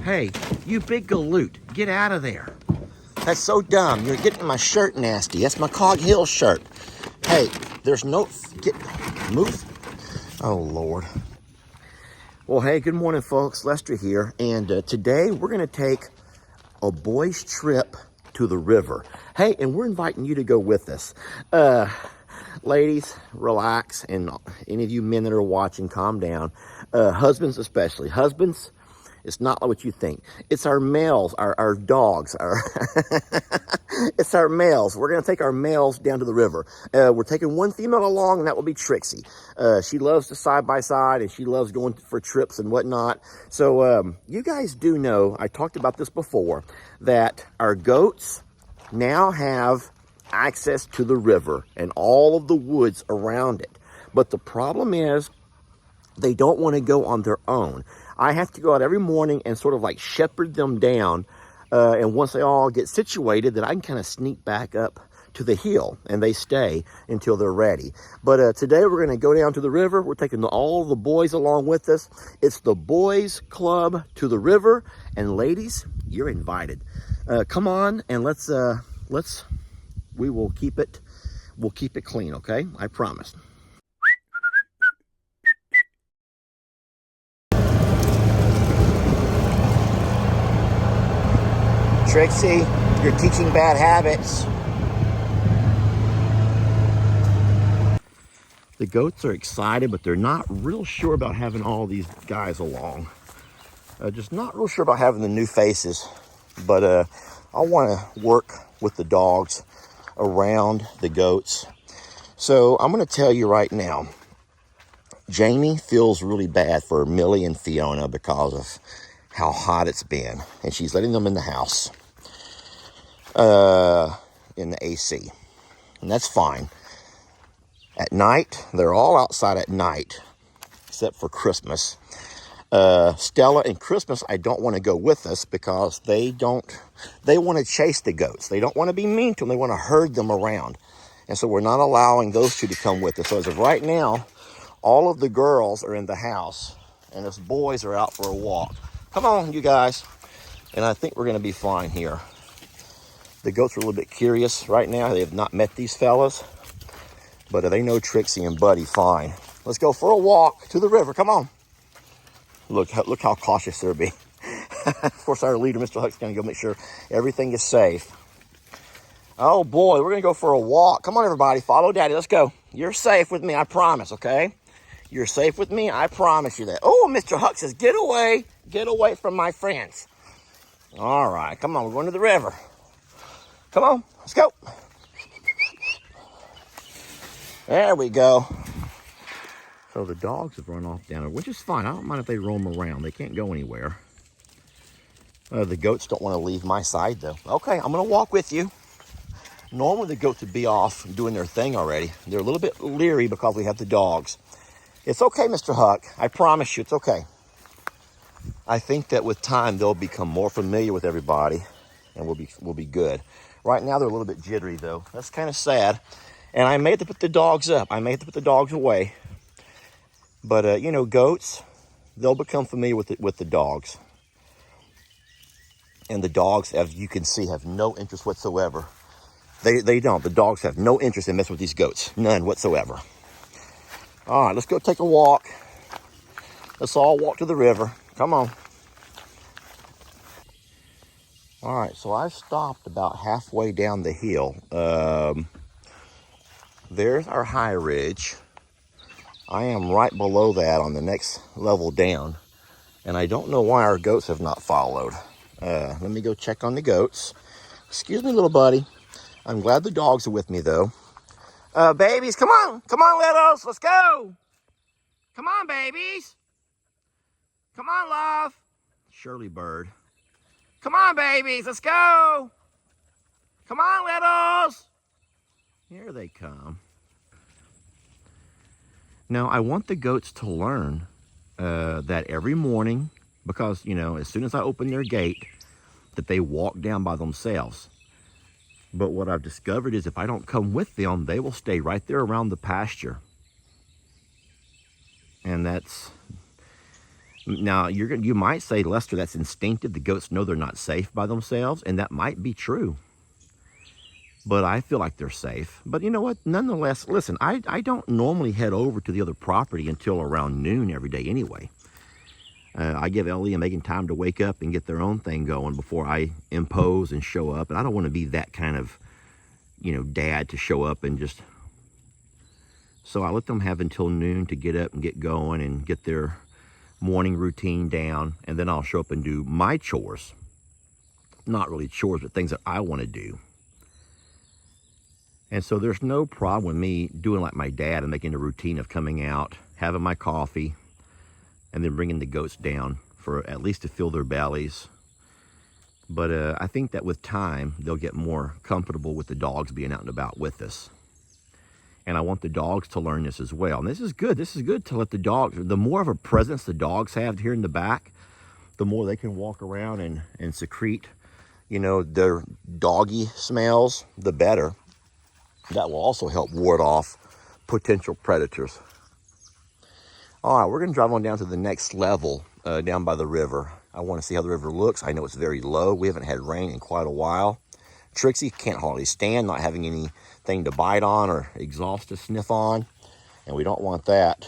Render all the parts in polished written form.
Hey, you big galoot, get out of there. That's so dumb. You're getting my shirt nasty. That's my Cog Hill shirt. Hey, there's no, move. Oh, Lord. Well, hey, good morning, folks. Lester here. And today we're going to take a boys' trip to the river. Hey, and we're inviting you to go with us. Ladies, relax. And any of you men that are watching, calm down. Husbands especially. Husbands, it's not what you think. It's our males, our dogs. It's our males. We're going to take our males down to the river. We're taking one female along, and that will be Trixie. She loves to side-by-side, and she loves going for trips and whatnot. So you guys do know, I talked about this before, that our goats now have access to the river and all of the woods around it. But the problem is, they don't want to go on their own. I have to go out every morning and sort of like shepherd them down. And once they all get situated, then I can kind of sneak back up to the hill and they stay until they're ready. But today we're going to go down to the river. We're taking all the boys along with us. It's the boys club to the river. And ladies, you're invited. Come on and we'll keep it clean. Okay. I promise. Trixie, you're teaching bad habits. The goats are excited, but they're not real sure about having all these guys along. Just not real sure about having the new faces. But I want to work with the dogs around the goats. So I'm going to tell you right now, Jamie feels really bad for Millie and Fiona because of how hot it's been. And she's letting them in the house. In the AC, and that's fine. At night, they're all outside at night, except for Christmas. Stella and Christmas, I don't want to go with us because they want to chase the goats. They don't want to be mean to them. They want to herd them around. And so we're not allowing those two to come with us. So as of right now, all of the girls are in the house and us boys are out for a walk. Come on, you guys. And I think we're going to be fine here. The goats are a little bit curious right now. They have not met these fellas, but they know Trixie and Buddy fine. Let's go for a walk to the river. Come on. Look how cautious they're being. Of course, our leader, Mr. Huck's going to go make sure everything is safe. Oh, boy, we're going to go for a walk. Come on, everybody. Follow Daddy. Let's go. You're safe with me, I promise, okay? You're safe with me. I promise you that. Oh, Mr. Huck says, get away. Get away from my friends. All right. Come on. We're going to the river. Come on, let's go. There we go. So the dogs have run off down there, which is fine. I don't mind if they roam around. They can't go anywhere. The goats don't want to leave my side, though. Okay, I'm going to walk with you. Normally, the goats would be off doing their thing already. They're a little bit leery because we have the dogs. It's okay, Mr. Huck. I promise you, it's okay. I think that with time, they'll become more familiar with everybody, and we'll be good. Right now, they're a little bit jittery, though. That's kind of sad. And I may have to put the dogs up. I may have to put the dogs away. But, you know, goats, they'll become familiar with the dogs. And the dogs, as you can see, have no interest whatsoever. They don't. The dogs have no interest in messing with these goats. None whatsoever. All right, let's go take a walk. Let's all walk to the river. Come on. All right, so I've stopped about halfway down the hill. There's our high ridge. I am right below that on the next level down. And I don't know why our goats have not followed. Let me go check on the goats. Excuse me, little buddy. I'm glad the dogs are with me, though. Babies, come on. Come on, littles. Let's go. Come on, babies. Come on, love. Shirley Bird. Come on, babies, let's go. Come on, littles. Here they come. Now, I want the goats to learn that every morning, because, you know, as soon as I open their gate, that they walk down by themselves. But what I've discovered is if I don't come with them, they will stay right there around the pasture. And Now, you might say, Lester, that's instinctive. The goats know they're not safe by themselves, and that might be true. But I feel like they're safe. But you know what? Nonetheless, listen, I don't normally head over to the other property until around noon every day anyway. I give Ellie and Megan time to wake up and get their own thing going before I impose and show up. And I don't want to be that kind of, dad to show up and just... So I let them have until noon to get up and get going and get their morning routine down. And then I'll show up and do my chores. Not really chores, but things that I want to do. And so there's no problem with me doing like my dad and making a routine of coming out, having my coffee, and then bringing the goats down for at least to fill their bellies. But I think that with time, they'll get more comfortable with the dogs being out and about with us. And I want the dogs to learn this as well. And this is good. This is good to let the dogs, the more of a presence the dogs have here in the back, the more they can walk around and secrete, their doggy smells, the better. That will also help ward off potential predators. All right, we're going to drive on down to the next level down by the river. I want to see how the river looks. I know it's very low. We haven't had rain in quite a while. Trixie can't hardly stand not having anything to bite on or exhaust to sniff on, and we don't want that.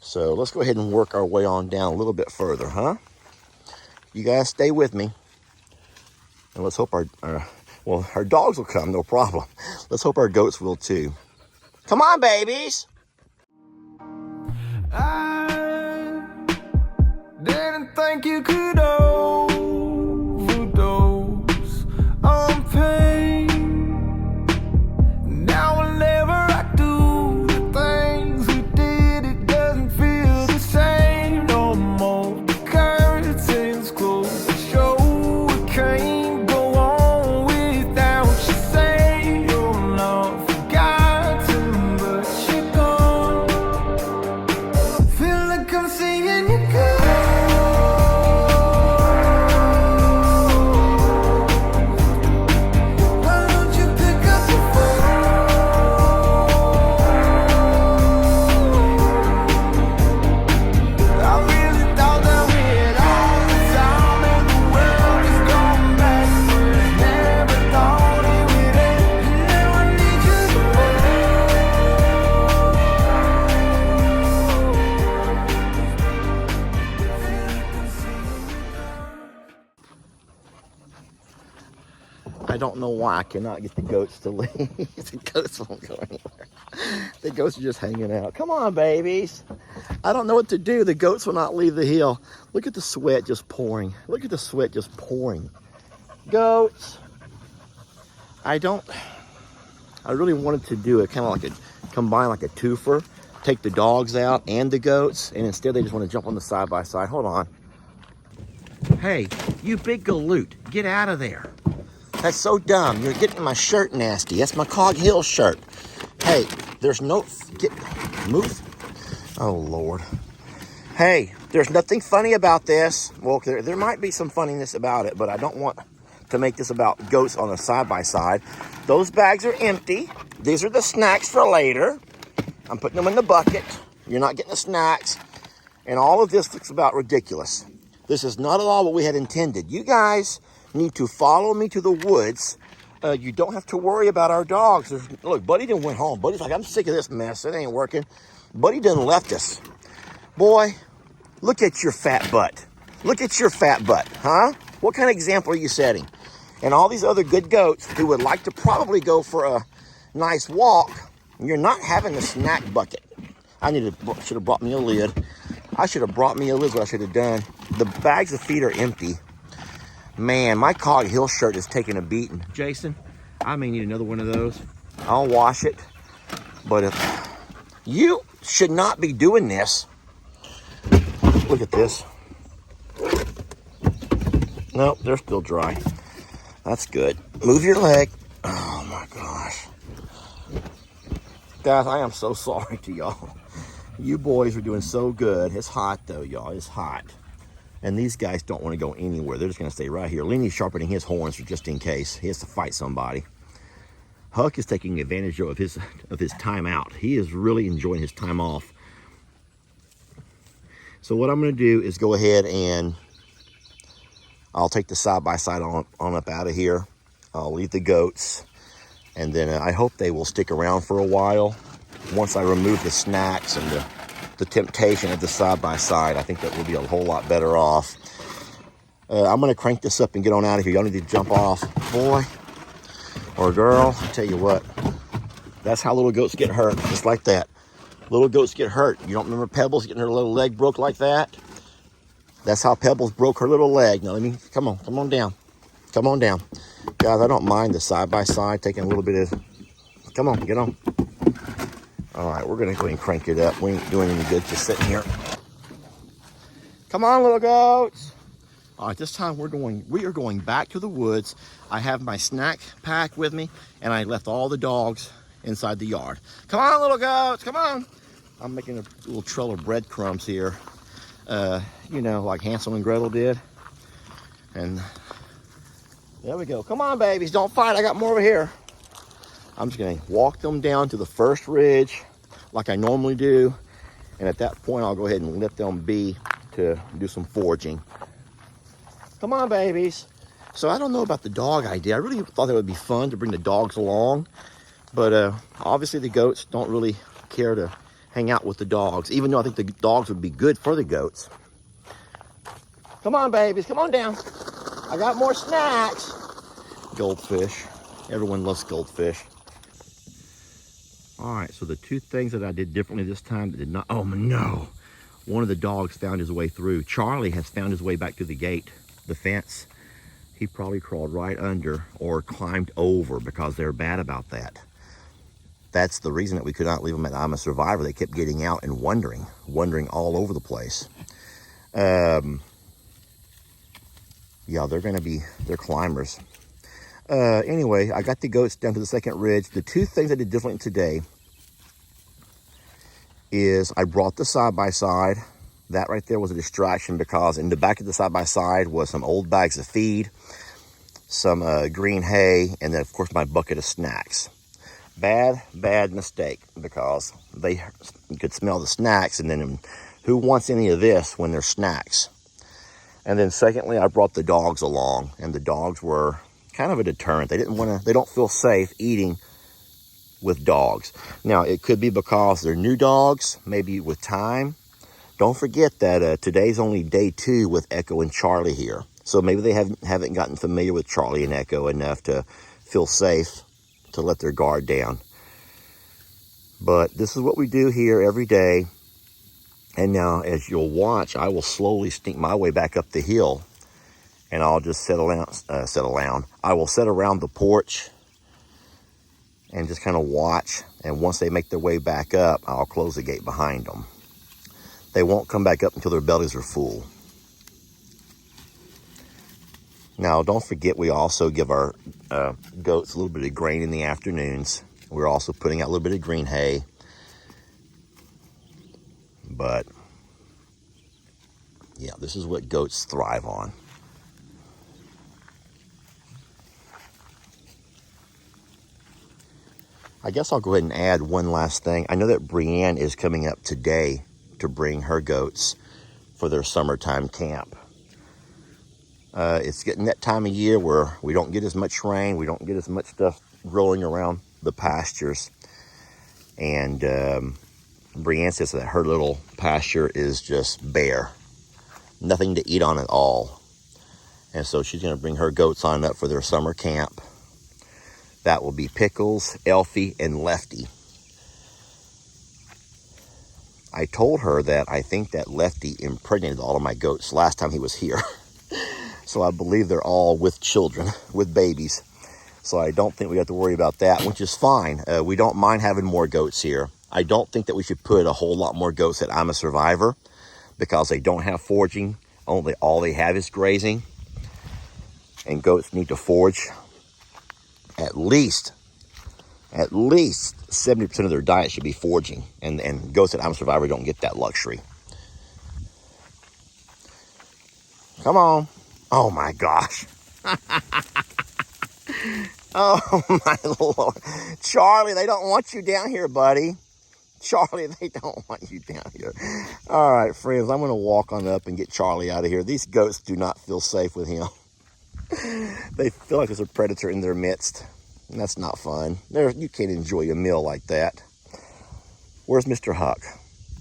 So let's go ahead and work our way on down a little bit further, huh? You guys stay with me. And let's hope our dogs will come, no problem. Let's hope our goats will too. Come on, babies. I didn't think you could overdose on pain. Now whenever I do the things we did, it doesn't feel the same no more. The curtains closed, the show can't go on without you. Say you're not forgotten, but you're gone. Feel like I'm seeing you go. Why don't you pick up the phone? I really thought that we had all the time in the world is going backwards. Never thought it would end, and now I need you to I don't know why I cannot get the goats to leave. The goats won't go anywhere. The goats are just hanging out. Come on, babies. I don't know what to do. The goats will not leave the hill. Look at the sweat just pouring. Look at the sweat just pouring. Goats. I really wanted to do it kind of like combine like a twofer. Take the dogs out and the goats. And instead they just want to jump on the side by side. Hold on. Hey, you big galoot. Get out of there. That's so dumb. You're getting my shirt nasty. That's my Cog Hill shirt. Hey, there's no... Move. Oh, Lord. Hey, there's nothing funny about this. Well, there might be some funniness about it, but I don't want to make this about goats on a side-by-side. Those bags are empty. These are the snacks for later. I'm putting them in the bucket. You're not getting the snacks. And all of this looks about ridiculous. This is not at all what we had intended. You guys need to follow me to the woods. You don't have to worry about our dogs. Look, Buddy done went home. Buddy's like, I'm sick of this mess. It ain't working. Buddy done left us. Boy, look at your fat butt. Look at your fat butt, huh? What kind of example are you setting? And all these other good goats who would like to probably go for a nice walk, you're not having the snack bucket. Should have brought me a lid. I should have brought me a lid, what I should have done. The bags of feed are empty. Man, my Cog Hill shirt is taking a beating. Jason, I may need another one of those. I'll wash it. But if you should not be doing this. Look at this. Nope, they're still dry. That's good. Move your leg. Oh my gosh. Guys, I am so sorry to y'all. You boys are doing so good. It's hot though, y'all. It's hot. And these guys don't want to go anywhere. They're just going to stay right here. Lenny's sharpening his horns just in case. He has to fight somebody. Huck is taking advantage of his time out. He is really enjoying his time off. So what I'm going to do is go ahead and I'll take the side-by-side on up out of here. I'll leave the goats. And then I hope they will stick around for a while. Once I remove the snacks and the temptation of the side-by-side, I think that we'll be a whole lot better off. I'm going to crank this up and get on out of here. Y'all need to jump off. Boy or girl, I tell you what, that's how little goats get hurt, just like that. Little goats get hurt. You don't remember Pebbles getting her little leg broke like that? That's how Pebbles broke her little leg. Now, come on down. Come on down. Guys, I don't mind the side-by-side, taking a little bit of, come on, get on. All right, we're gonna go ahead and crank it up. We ain't doing any good just sitting here. Come on, little goats. All right, this time we are going back to the woods. I have my snack pack with me, and I left all the dogs inside the yard. Come on, little goats, come on. I'm making a little trail of breadcrumbs here. You know, like Hansel and Gretel did. And there we go. Come on, babies, don't fight. I got more over here. I'm just gonna walk them down to the first ridge like I normally do. And at that point, I'll go ahead and let them be to do some foraging. Come on, babies. So I don't know about the dog idea. I really thought it would be fun to bring the dogs along. But obviously the goats don't really care to hang out with the dogs, even though I think the dogs would be good for the goats. Come on, babies, come on down. I got more snacks. Goldfish. Everyone loves goldfish. All right, so the two things that I did differently this time that did not, oh no. One of the dogs found his way through. Charlie has found his way back to the gate, the fence. He probably crawled right under or climbed over because they're bad about that. That's the reason that we could not leave them at I'm a Survivor. They kept getting out and wandering all over the place. Yeah, they're climbers. Anyway, I got the goats down to the second ridge. The two things I did differently today is I brought the side-by-side. That right there was a distraction because in the back of the side-by-side was some old bags of feed, some green hay, and then of course my bucket of snacks. Bad mistake because they could smell the snacks, and then who wants any of this when there's snacks? And then secondly, I brought the dogs along, and the dogs were kind of a deterrent. They don't feel safe eating with dogs. Now, it could be because they're new dogs, maybe with time. Don't forget that today's only day 2 with Echo and Charlie here. So maybe they haven't gotten familiar with Charlie and Echo enough to feel safe to let their guard down. But this is what we do here every day. And now, as you'll watch, I will slowly sneak my way back up the hill, and I'll just settle down. I will sit around the porch and just kind of watch. And once they make their way back up, I'll close the gate behind them. They won't come back up until their bellies are full. Now, don't forget, we also give our goats a little bit of grain in the afternoons. We're also putting out a little bit of green hay. But, yeah, this is what goats thrive on. I guess I'll go ahead and add one last thing. I know that Brienne is coming up today to bring her goats for their summertime camp. It's getting that time of year where we don't get as much rain. We don't get as much stuff growing around the pastures. And Brienne says that her little pasture is just bare. Nothing to eat on at all. And so she's going to bring her goats on up for their summer camp. That will be Pickles, Elfie, and Lefty. I told her that I think that Lefty impregnated all of my goats last time he was here. So I believe they're all with children, with babies. So I don't think we have to worry about that, which is fine. We don't mind having more goats here. I don't think that we should put a whole lot more goats at I'm a Survivor because they don't have foraging. All they have is grazing. And goats need to forage. At least 70% of their diet should be foraging. And goats at I'm a Survivor don't get that luxury. Come on. Oh my gosh. Oh my Lord. Charlie, they don't want you down here, buddy. Charlie, they don't want you down here. All right, friends, I'm going to walk on up and get Charlie out of here. These goats do not feel safe with him. They feel like there's a predator in their midst, and that's not fun. You can't enjoy a meal like that. Where's Mr. Huck?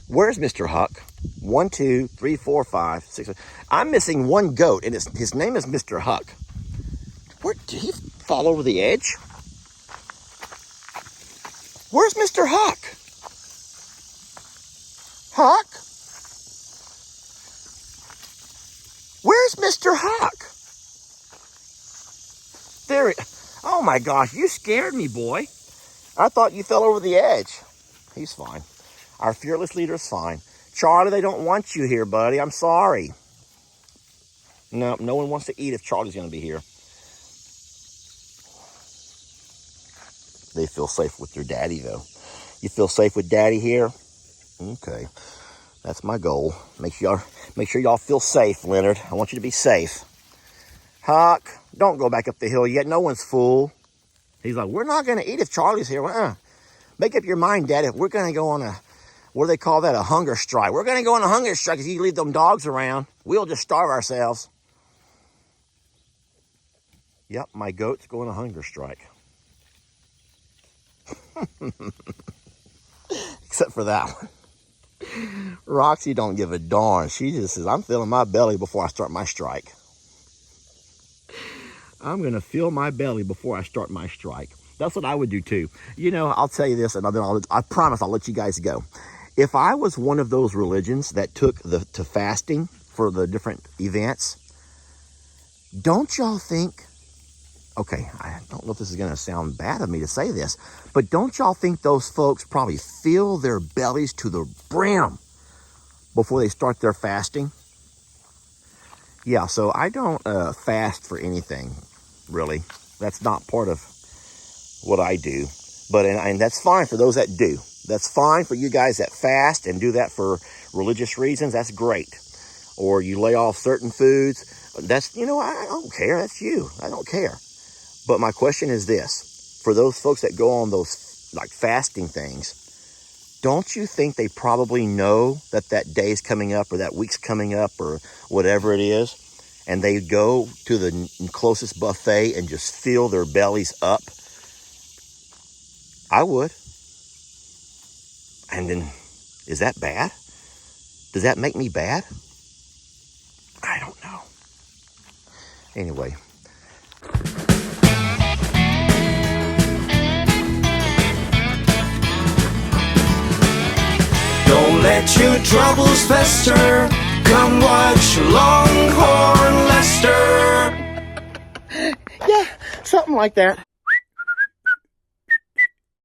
Where's Mr. Huck? 1, 2, 3, 4, 5, 6. I'm missing one goat, and his name is Mr. Huck. Where did he fall over the edge? Where's Mr. Huck? Huck? Where's Mr. Huck? There. Oh my gosh, you scared me, boy. I thought you fell over the edge. He's fine. Our fearless leader is fine. Charlie, they don't want you here, buddy. I'm sorry. No, no one wants to eat if Charlie's going to be here. They feel safe with their daddy, though. You feel safe with daddy here? Okay. That's my goal. Make sure y'all feel safe, Leonard. I want you to be safe. Huck, don't go back up the hill yet. No one's full. He's like, we're not going to eat if Charlie's here. Make up your mind, Daddy. We're going to go on a, what do they call that? A hunger strike. We're going to go on a hunger strike if you leave them dogs around. We'll just starve ourselves. Yep, my goats go on a hunger strike. Except for that one. Roxy don't give a darn. She just says, I'm filling my belly before I start my strike. I'm going to fill my belly before I start my strike. That's what I would do too. You know, I'll tell you this, and then I promise I'll let you guys go. If I was one of those religions that took to fasting for the different events, don't y'all think, okay, I don't know if this is going to sound bad of me to say this, but don't y'all think those folks probably fill their bellies to the brim before they start their fasting? Yeah, so I don't fast for anything, really. That's not part of what I do. But and that's fine for those that do. That's fine for you guys that fast and do that for religious reasons. That's great. Or you lay off certain foods. That's, you know, I don't care. That's you. I don't care. But my question is this. For those folks that go on those like fasting things, don't you think they probably know that that day's coming up or that week's coming up or whatever it is, and they go to the closest buffet and just fill their bellies up? I would. And then, is that bad? Does that make me bad? I don't know. Anyway. Don't let your troubles fester. Come watch Longhorn Lester. Yeah, something like that.